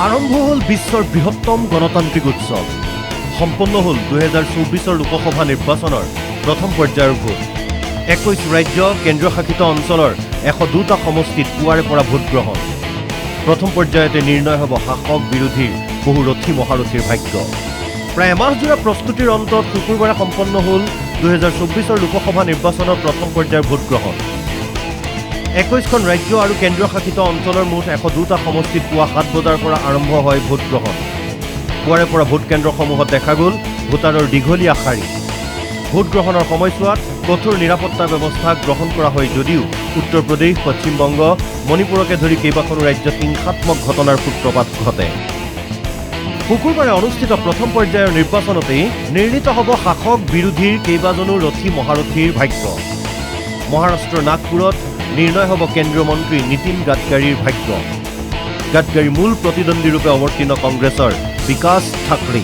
আৰম্ভ হ'ল বিশ্বৰ বৃহত্তম গণতান্ত্ৰিক উৎসৱ সম্পন্ন হ'ল 2024 লোকসভা নিৰ্বাচনৰ প্ৰথম পৰ্যায়ৰ ভোট 21 ৰাজ্য কেন্দ্ৰীয় শাসিত অঞ্চলৰ 102টা সমষ্টিত পুৱাৰে পৰা ভোট গ্ৰহণ প্ৰথম পৰ্যায়তে নিৰ্ণয় হ'ব শাসক বিৰোধীৰ বহু ৰথী মহাৰথীৰ ভাগ্য প্ৰায় এমাহজোৰা প্ৰস্তুতিৰ অন্তত শুকুৰবাৰে সম্পন্ন হ'ল 2024 লোকসভা নিৰ্বাচনৰ প্ৰথম পৰ্যায়ৰ ভোট গ্ৰহণ 21খন ৰাজ্য আৰু কেন্দ্ৰীয় শাসিত অঞ্চলৰ মুঠ 102টা সমষ্টিত পুৱা 7 বজাৰ পৰা আৰম্ভ হয় ভোট গ্ৰহণ পুৱাৰে পৰা ভোট কেন্দ্ৰসমূহত দেখা গ'ল ভোটাৰৰ দীঘলীয়া শাৰী ভোট গ্ৰহণৰ সময়ছোৱাত কঠোৰ নিৰাপত্তা ব্যৱস্থা গ্ৰহণ কৰা হয় যদিও উত্তৰ প্ৰদেশ পশ্চিম বংগ মণিপুৰকে ধৰি কেইবাখনো ৰাজ্যত হিংসাত্মক ঘটনাৰ সূত্ৰপাত ঘটে শুকুৰবাৰে অনুষ্ঠিত প্ৰথম পৰ্যায়ৰ নিৰ্বাচনতেই নিৰ্ণিত হ'ব শাসক বিৰোধীৰ কেইবাজনো ৰথী মহাৰথীৰ ভাগ্য মহাৰাষ্ট্ৰৰ নাগপুৰত নিৰ্ণয় হ'ব কেন্দ্ৰীয় মন্ত্ৰী নীতিন গাডকাৰীৰ ভাগ্য গাডকাৰী মূল প্ৰতিদ্বন্দ্বীৰূপে অৱতীৰ্ণ কংগ্ৰেছৰ বিকাশ ঠাকৰে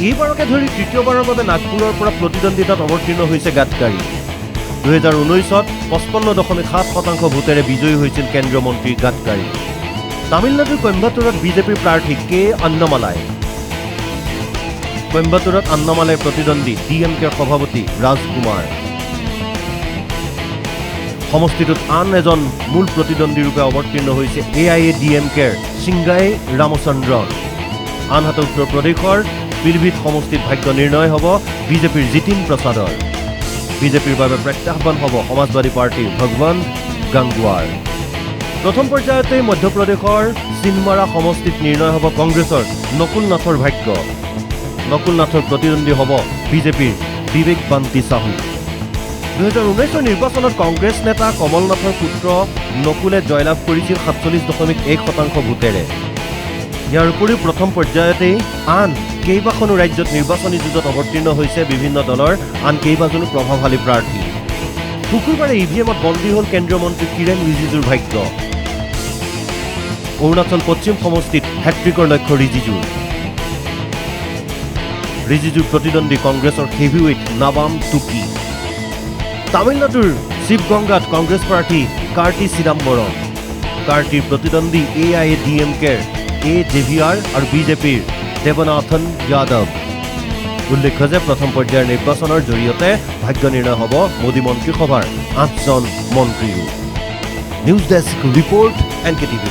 এইবাৰকে ধৰি তৃতীয়বাৰৰ বাবে নাগপুৰৰ পৰা প্ৰতিদ্বন্দ্বিতাত অৱতীৰ্ণ হৈছে গাডকাৰী 2019ত 55.7% ভোটেৰে বিজয়ী হৈছিল কেন্দ্ৰীয় মন্ত্ৰী গাডকাৰী তামিলনাডুৰ কইম্বাটুৰত বিজেপিৰ প্ৰাৰ্থী কে আন্নামালাই কইম্বাটুৰত আন্নামালাইৰ প্ৰতিদ্বন্দ্বী ডিএমকেৰ সভাপতি ৰাজকুমাৰ সমষ্টিটোত আন এজন মূল প্ৰতিদ্বন্দ্বীৰূপে অৱতীৰ্ণ হৈছে এআইএডিএমকেৰ সিংগাই ৰামচন্দ্ৰন আনহাতে উত্তৰ প্ৰদেশৰ পিলভিত সমষ্টিত ভাগ্য নিৰ্ণয় হ'ব বিজেপিৰ জিতিন প্ৰসাদৰ বিজেপিৰ বাবে প্ৰত্যাহ্বান হ'ব সমাজবাদী পাৰ্টীৰ ভগৱন্ত গাংগুৱাৰ প্ৰথম পৰ্যায়তে মধ্যপ্ৰদেশৰ চিনমাৰা সমষ্টিত নিৰ্ণয় হ'ব কংগ্ৰেছৰ নকুল নাথৰ ভাগ্য নকুল নাথৰ প্ৰতিদ্বন্দ্বী হ'ব বিজেপিৰ বিবেক বান্তি সাহু 2019 নিৰ্বাচনত কংগ্ৰেছ নেতা কমল নাথৰ পুত্ৰ নকুলে জয়লাভ কৰিছিল 47.1% ভোটেৰে ইয়াৰ উপৰিও প্ৰথম পৰ্যায়তেই আন কেইবাখনো ৰাজ্যত নিৰ্বাচনী যুঁজত অৱতীৰ্ণ হৈছে বিভিন্ন দলৰ আন কেইবাজনো প্ৰভাৱশালী প্ৰাৰ্থী শুকুৰবাৰে ইভিএমত বন্দী হ'ল কেন্দ্ৰীয় মন্ত্ৰী কিৰেণ ৰিজিজুৰ ভাগ্য অৰুণাচল পশ্চিম সমষ্টিত হেট্ৰিকৰ লক্ষ্য ৰিজিজুৰ প্ৰতিদ্বন্দ্বী কংগ্ৰেছৰ হেভিৱেইট নাবাম টুকি তামিলনাডুৰ শিৱগংগাত কংগ্ৰেছ প্ৰাৰ্থী কাৰ্তি চিদাম্বৰম কাৰ্তিৰ প্ৰতিদ্বন্দ্বী এআইএডিএমকেৰ এ জেভিআৰ আৰু বিজেপিৰ দেৱনাথন যাদৱ উল্লেখ্য যে প্ৰথম পৰ্যায়ৰ নিৰ্বাচনৰ জৰিয়তে ভাগ্য নিৰ্ণয় হ'ব মোদী মন্ত্ৰীসভাৰ 8জন মন্ত্ৰীৰো নিউজ ডেস্ক ৰিপৰ্ট NKTV+।